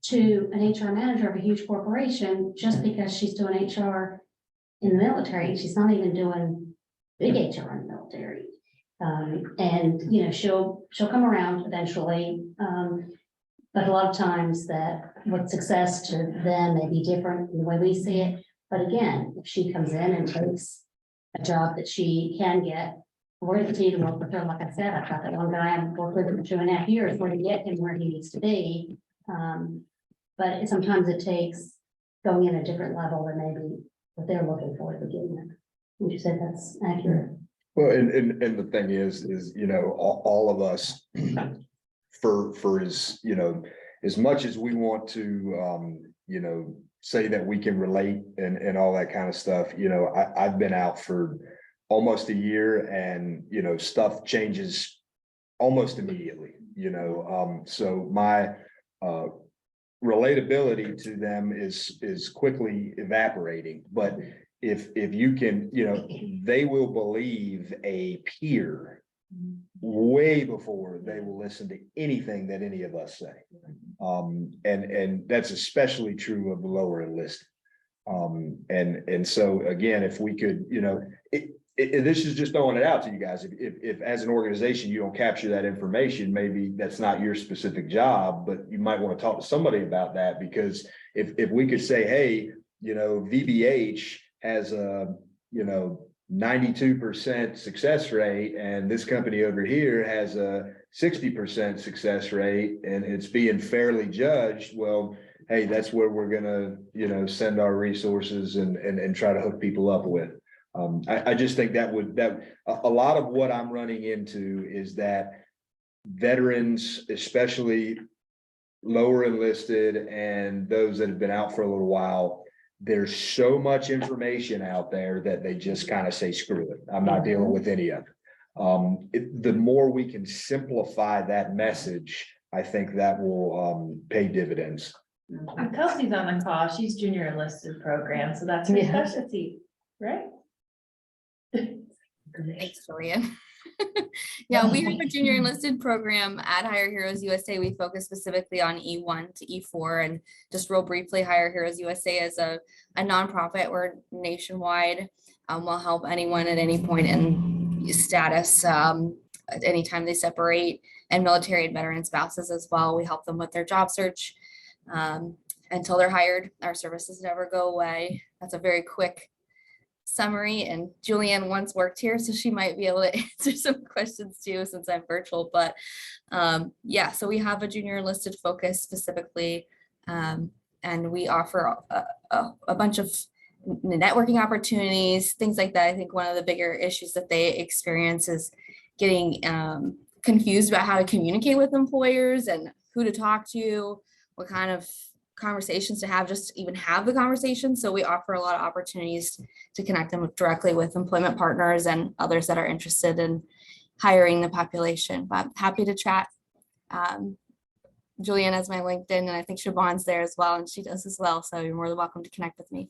to an HR manager of a huge corporation just because she's doing HR in the military. She's not even doing big HR in the military. And she'll come around eventually. But a lot of times that what success to them may be different in the way we see it. But again, if she comes in and takes a job that she can get, we're going to continue to work with her. Like I said, I've got that one guy I've worked with for 2.5 years. We're going to get him where he needs to be. But sometimes it takes going in a different level than maybe what they're looking for to begin with. Would you say that's accurate? Well, and the thing is, all of us, for as much as we want to, say that we can relate and all that kind of stuff, I've been out for almost a year, and, stuff changes almost immediately, so my, relatability to them is quickly evaporating. But if you can, they will believe a peer way before they will listen to anything that any of us say. And that's especially true of the lower enlisted. And so again, if we could, you know, this is just throwing it out to you guys. If as an organization, you don't capture that information, maybe that's not your specific job, but you might want to talk to somebody about that, because if we could say, hey, you know, VBH has a, you know, 92% success rate, and this company over here has a 60% success rate, and it's being fairly judged, well, hey, that's where we're gonna, you know, send our resources and try to hook people up with. I just think that a lot of what I'm running into is that veterans, especially lower enlisted and those that have been out for a little while, there's so much information out there that they just kind of say, screw it, I'm not dealing with any of it. The more we can simplify that message, I think that will pay dividends. Kelsey's on the call. She's junior enlisted program, so that's her specialty, right? Thanks, Juliann. Yeah, we have a junior enlisted program at Hire Heroes USA. We focus specifically on E1 to E4, and just real briefly, Hire Heroes USA is a nonprofit. We're nationwide. We'll help anyone at any point in status, at any time they separate, and military and veteran spouses as well. We help them with their job search until they're hired. Our services never go away. That's a very quick summary, and Juliann once worked here, so she might be able to answer some questions too, since I'm virtual. But yeah, so we have a junior enlisted focus specifically, and we offer a bunch of networking opportunities, things like that. I think one of the bigger issues that they experience is getting confused about how to communicate with employers and who to talk to, what kind of conversations to have, just even have the conversation. So we offer a lot of opportunities to connect them directly with employment partners and others that are interested in hiring the population. But happy to chat. Juliann has my LinkedIn, and I think Siobhan's there as well, and she does as well. So you're more than welcome to connect with me.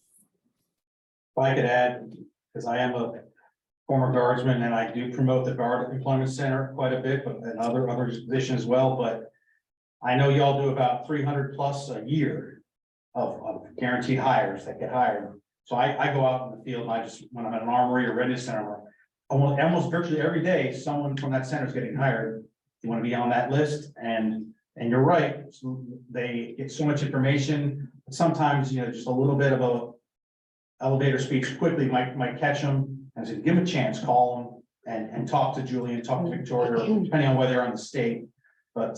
If I could add, because I am a former guardsman and I do promote the Guard Employment Center quite a bit, but and other positions as well. But I know y'all do about 300 plus a year of guaranteed hires that get hired. So I go out in the field, and I just, when I'm at an armory or readiness center, almost virtually every day, someone from that center is getting hired. You want to be on that list, and you're right. They get so much information. Sometimes, you know, just a little bit of a elevator speech quickly might catch them. And so give them a chance, call them and talk to Juliann, talk to Victoria, depending on whether they're on the state. But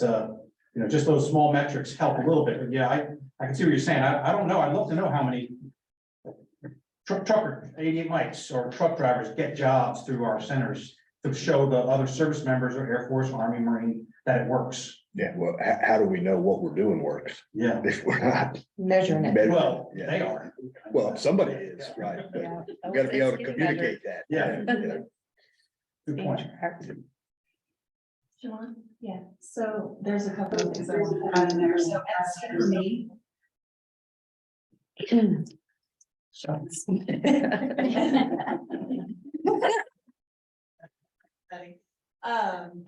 you know, just those small metrics help a little bit. But yeah, I can see what you're saying. I don't know. I'd love to know how many trucker 88 mics or truck drivers get jobs through our centers to show the other service members or Air Force, Army, Marine that it works. Yeah, well, how do we know what we're doing works? Yeah. If we're not Measuring it. Well, yeah. they are. Well, somebody is, right? But Yeah. we gotta be able to communicate that. Yeah. Good point. John? Yeah, so there's a couple of things I want to add in there. So as for me.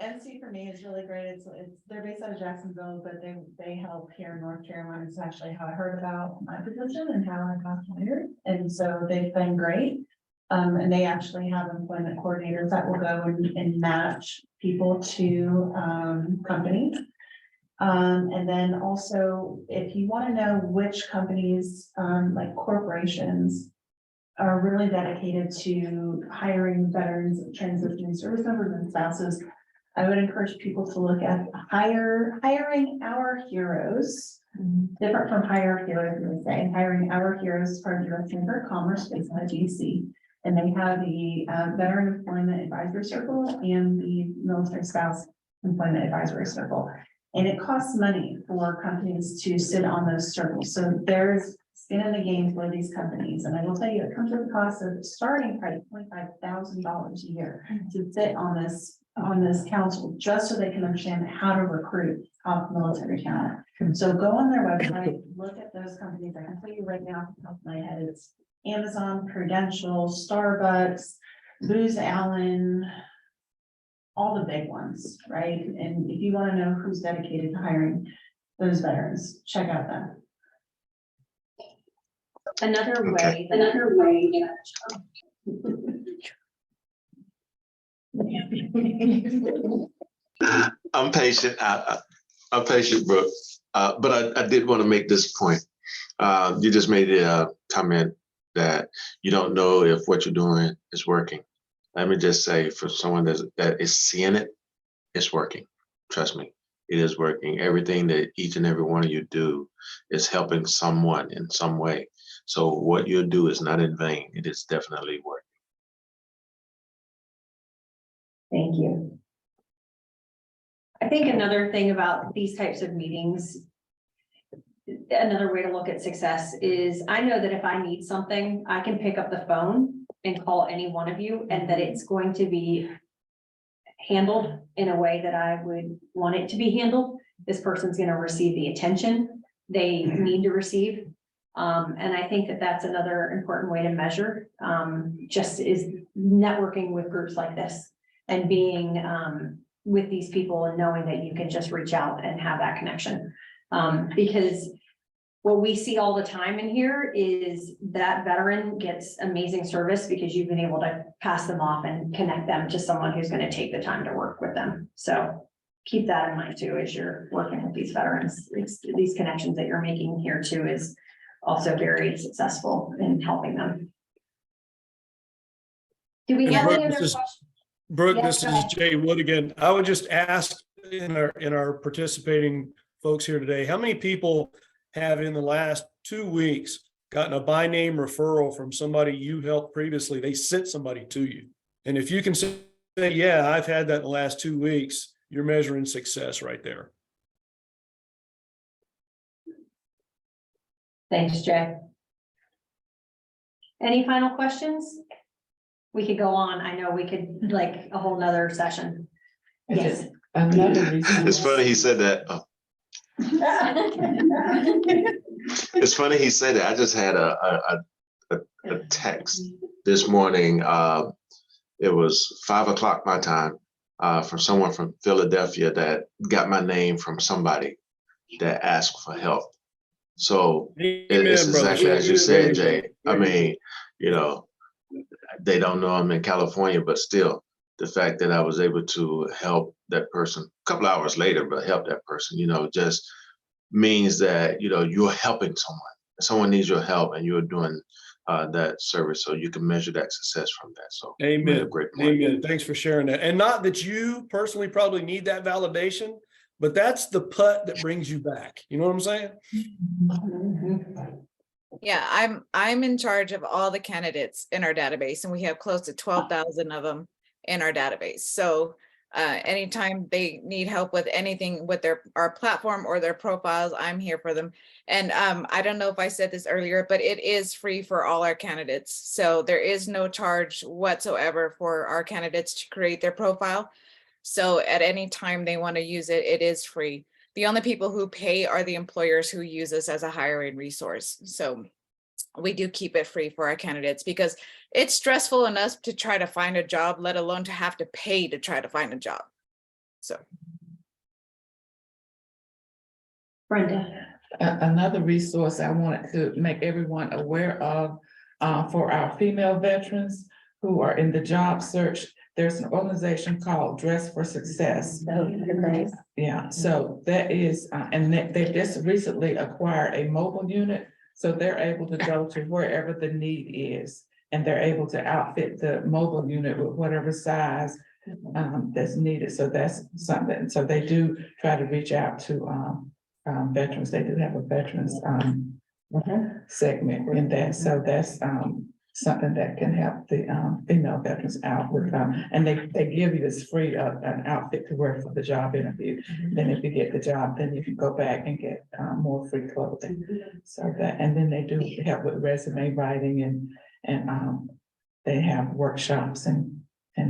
NC for me is really great. It's they're based out of Jacksonville, but they help here in North Carolina. It's actually how I heard about my position and how I got hired. And so they've been great. And they actually have employment coordinators that will go and match people to companies. And then also, if you want to know which companies, like corporations, are really dedicated to hiring veterans, transitioning service members and spouses, I would encourage people to look at hiring our heroes. Different from Hire Heroes, we would say. Hiring Our Heroes is part of the U.S. Chamber of Commerce based out of DC. And they have the Veteran Employment Advisory Circle and the Military Spouse Employment Advisory Circle. And it costs money for companies to sit on those circles. So there's skin in the game for these companies. And I will tell you, it comes with the cost of starting price $25,000 a year to sit on this council, just so they can understand how to recruit top military talent. So go on their website, look at those companies. I can tell you right now, off the top of my head, it's Amazon, Prudential, Starbucks, Booz Allen, all the big ones, right? And if you want to know who's dedicated to hiring those veterans, check out them. Another Okay. way. I'm patient. I'm patient, Brooke. But I did want to make this point. You just made a comment that you don't know if what you're doing is working. Let me just say, for someone that is seeing it, it's working. Trust me, it is working. Everything that each and every one of you do is helping someone in some way. So what you do is not in vain. It is definitely working. Thank you. I think another thing about these types of meetings, another way to look at success is I know that if I need something, I can pick up the phone and call any one of you, and that it's going to be handled in a way that I would want it to be handled. This person's going to receive the attention they need to receive. And I think that that's another important way to measure, just is networking with groups like this and being with these people and knowing that you can just reach out and have that connection. Because what we see all the time in here is that veteran gets amazing service because you've been able to pass them off and connect them to someone who's going to take the time to work with them. So keep that in mind too, as you're working with these veterans. These connections that you're making here too is also very successful in helping them. Do we have any other questions? Brooke, Yes, this go is ahead. Jay Wood again. I would just ask in our participating folks here today, how many people have in the last 2 weeks gotten a by name referral from somebody you helped previously? They sent somebody to you. And if you can say, yeah, I've had that in the last 2 weeks, you're measuring success right there. Thanks, Jay. Any final questions? We could go on. I know we could like a whole nother session. Yes. Another reason. It's funny he said that. Oh, it's funny he said that. I just had a text this morning. It was 5 o'clock my time from someone from Philadelphia that got my name from somebody that asked for help. So it's exactly as you said, Jay. I mean, you know, they don't know I'm in California, but still the fact that I was able to help that person a couple hours later, but help that person, you know, just means that, you know, you're helping someone. Someone needs your help and you're doing that service, so you can measure that success from that. So Amen. Great point. Amen. Thanks for sharing that. And not that you personally probably need that validation, but that's the putt that brings you back. You know what I'm saying? Yeah, I'm in charge of all the candidates in our database, and we have close to 12,000 of them in our database. So anytime they need help with anything with our platform or their profiles, I'm here for them. And I don't know if I said this earlier, but it is free for all our candidates. So there is no charge whatsoever for our candidates to create their profile. So at any time they want to use it, it is free. The only people who pay are the employers who use us as a hiring resource. So we do keep it free for our candidates because it's stressful enough to try to find a job, let alone to have to pay to try to find a job. So. Brenda. Another resource I wanted to make everyone aware of for our female veterans who are in the job search. There's an organization called Dress for Success. Oh, great. Yeah, so that is, and they just recently acquired a mobile unit. So they're able to go to wherever the need is, and they're able to outfit the mobile unit with whatever size that's needed. So that's something. So they do try to reach out to veterans. They do have a veterans segment in that. So that's something that can help the female veterans out with, and they give you this free an outfit to wear for the job interview. Then if you get the job, then you can go back and get more free clothing. So that, and then they do help with resume writing and they have workshops and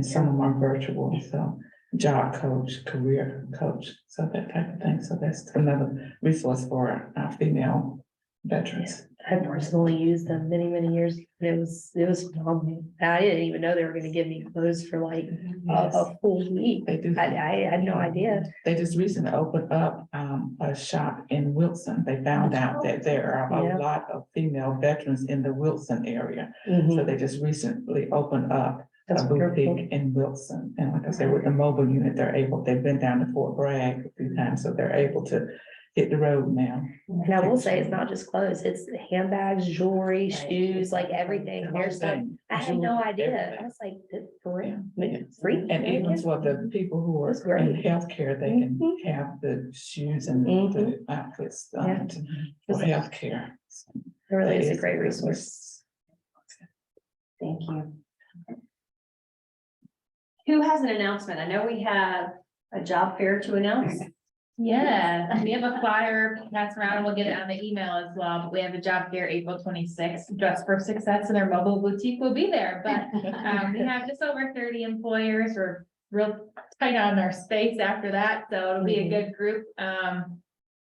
some of them are virtual. So job coach, career coach, so that type of thing. So that's another resource for our female veterans. I personally used them many, many years. It was phenomenal. I didn't even know they were gonna give me clothes for like a full week. They do. I had no idea. They just recently opened up a shop in Wilson. They found out that there are Yeah. a lot of female veterans in the Wilson area. Mhm. So they just recently opened up That's a wonderful. boutique in Wilson. And like I said, with the mobile unit, they've been down to Fort Bragg a few times, so they're able to hit the road now. And I will say, it's not just clothes, it's handbags, jewelry, shoes, like everything. There's stuff. I had no idea. I was like, for real, free. And even for the people who are That's great. in healthcare, they can have the shoes and the outfits Yeah. for healthcare. It really is a It great resource. Thank you. Who has an announcement? I know we have a job fair to announce. Yeah, we have a flyer passed around, and we'll get it on the email as well, but we have a job fair April 26th, Dress for Success, and our mobile boutique will be there, but we have just over 30 employers. We're real tight on our space after that, so it'll be a good group. And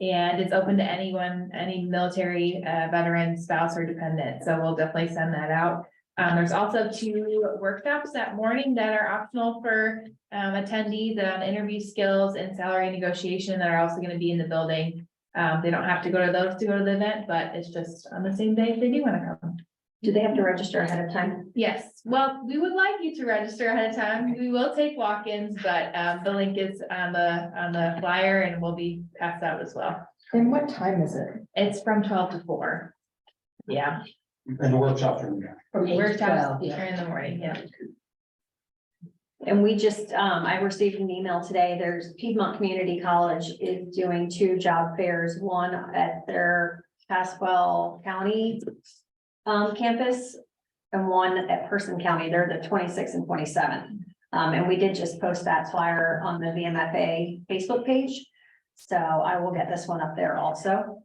it's open to anyone, any military, veteran, spouse, or dependent, so we'll definitely send that out. There's also 2 workshops that morning that are optional for attendees on interview skills and salary negotiation that are also going to be in the building. They don't have to go to those to go to the event, but it's just on the same day if they do want to come. Do they have to register ahead of time? Yes, well, we would like you to register ahead of time. We will take walk-ins, but the link is on the flyer and will be passed out as well. And what time is it? It's from 12 to 4. Yeah. And the workshop room. From 8 to Workshops 12. are in the morning, yeah. And we just, I received an email today. There's Piedmont Community College is doing 2 job fairs, one at their Caswell County campus and one at Person County. They're the 26th and 27th. And we did just post that flyer on the Vmfa Facebook page. So I will get this one up there also.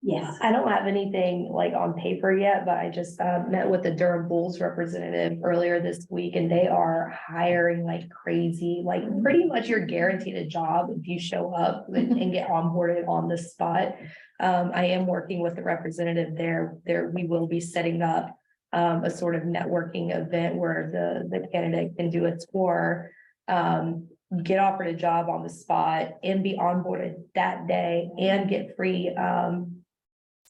Yes. I don't have anything like on paper yet, but I just met with the Durham Bulls representative earlier this week and they are hiring like crazy, like pretty much you're guaranteed a job if you show up and get onboarded on the spot. I am working with the representative there. We will be setting up a sort of networking event where the candidate can do a tour, get offered a job on the spot and be onboarded that day and get free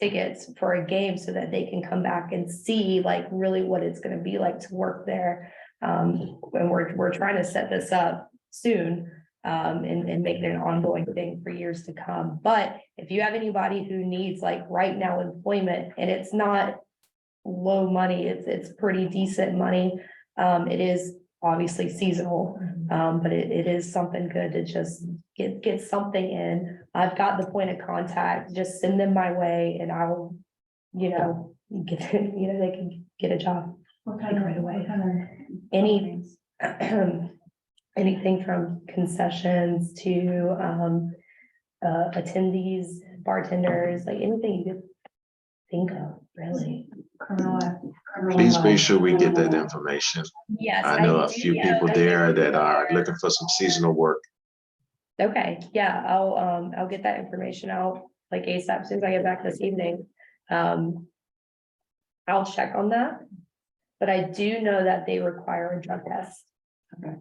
tickets for a game so that they can come back and see like really what it's going to be like to work there. And we're trying to set this up soon and make it an ongoing thing for years to come. But if you have anybody who needs like right now employment and it's not low money, it's pretty decent money. It is obviously seasonal, but it is something good to just get something in. I've got the point of contact, just send them my way and I'll, they can get a job. Right away. Anything from concessions to attendees, bartenders, like anything you could think of, really. Please be sure we get that information. Yes. I know a do few know people that there that are looking for some seasonal work. Okay, yeah, I'll get that information out like ASAP as soon as I get back this evening. I'll check on that. But I do know that they require a drug test. Okay.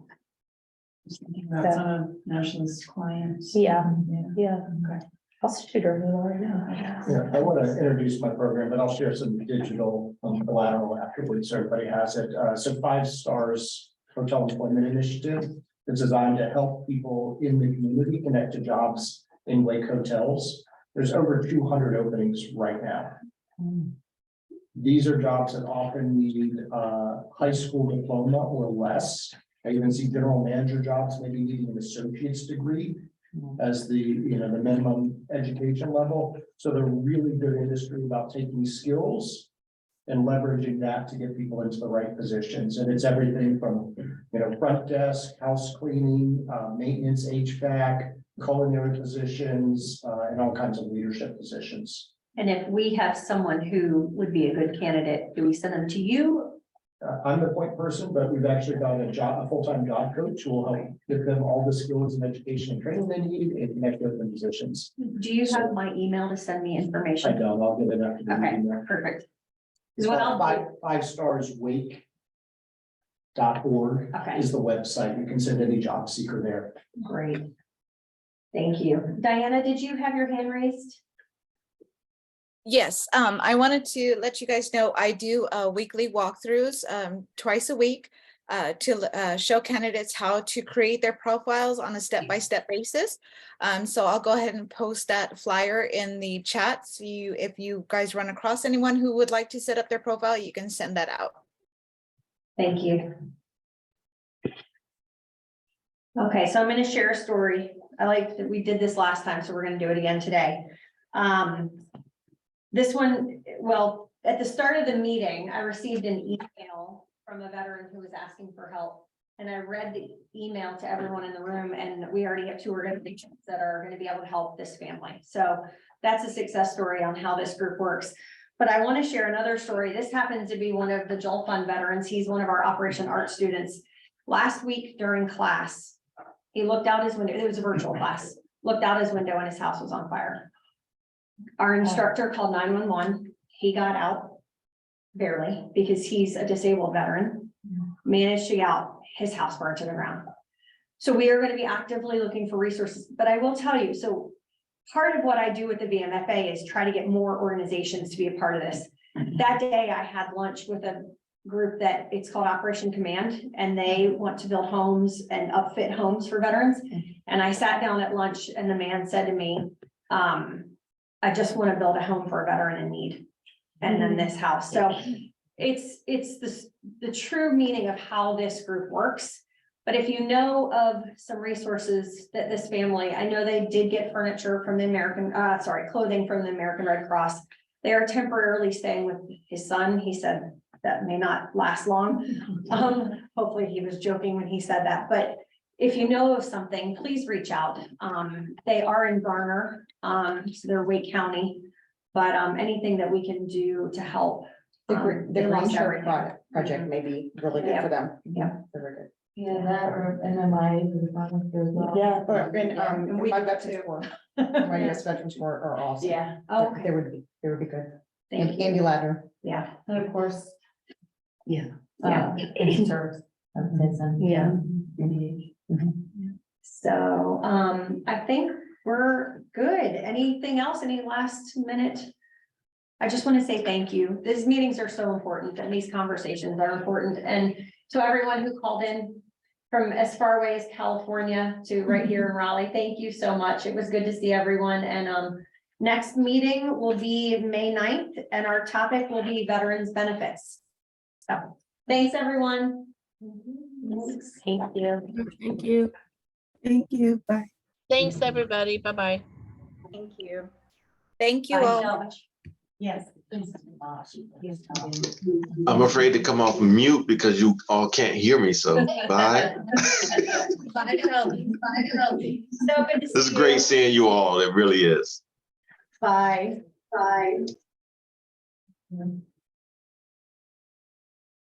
That's one of Nationalist clients. Yeah. Yeah. Okay. I'll shoot her an email right now. Yeah, I want to introduce my program, but I'll share some digital collateral afterwards, so everybody has it. So 5 Stars Hotel Employment Initiative is designed to help people in the community connect to jobs in Wake hotels. There's over 200 openings right now. These are jobs that often need high school diploma or less. I even see general manager jobs, maybe needing an associate's degree as the minimum education level. So they're really good industry about taking skills and leveraging that to get people into the right positions. And it's everything from, front desk, house cleaning, maintenance, HVAC, culinary positions, and all kinds of leadership positions. And if we have someone who would be a good candidate, do we send them to you I'm the point person, but we've actually got a full-time job coach who will help give them all the skills and education and training they need and connect with the positions. Do you have my email to send me I information? don't, I'll get it after the Okay, meeting there. perfect. It's What called I'll do- 5starswake.org Okay. is the website. You can send any job seeker there. Great. Thank you. Diana, did you have your hand raised? Yes, I wanted to let you guys know I do weekly walkthroughs twice a week to show candidates how to create their profiles on a step-by-step basis. So I'll go ahead and post that flyer in the chat. So if you guys run across anyone who would like to set up their profile, you can send that out. Thank you. Okay, so I'm going to share a story. I like that we did this last time, so we're going to do it again today. This one, well, at the start of the meeting, I received an email from a veteran who was asking for help. And I read the email to everyone in the room, and we already have 2 organizations that are going to be able to help this family. So that's a success story on how this group works. But I want to share another story. This happens to be one of the Joel Fund veterans. He's one of our Operation Art students. Last week during class, he looked out his window. It was a virtual class. Looked out his window and his house was on fire. Our instructor called 911. He got out barely because he's a disabled veteran, managed to get out. His house burned to the ground. So we are going to be actively looking for resources, but I will tell you, so part of what I do with the Vmfa is try to get more organizations to be a part of this. That day I had lunch with a group that it's called Operation Command, and they want to build homes and upfit homes for veterans. And I sat down at lunch and the man said to me, I just want to build a home for a veteran in need. And then this house. So it's the true meaning of how this group works. But if you know of some resources that this family, I know they did get furniture from the clothing from the American Red Cross. They are temporarily staying with his son. He said that may not last long. Hopefully he was joking when he said that, but if you know of something, please reach out. They are in Garner, so they're Wake County, but anything that we can do to help. The they Green lost Shirt everything. project may be really good for them. Yeah. Very good. Yeah, that or MMI. Yeah, but And we my do veterans too. for, my US veterans for are awesome. Yeah. Oh, okay. They would be good. Thank And you. Andy Ladner. Yeah. And of course. Yeah. Yeah. Service. Yeah. So, I think we're good. Anything else? Any last minute? I just want to say thank you. These meetings are so important and these conversations are important. And to everyone who called in from as far away as California to right here in Raleigh, thank you so much. It was good to see everyone. And next meeting will be May 9th and our topic will be veterans benefits. So thanks, everyone. Thank you. Thank you. Thank you. Bye. Thanks, everybody. Bye-bye. Thank you. Thank you Bye, all. Josh. Yes. I'm afraid to come off mute because you all can't hear me, so bye. Bye, Kelly. Bye, Kelly. So good to see you. This is great seeing you all. It really is. Bye. Bye.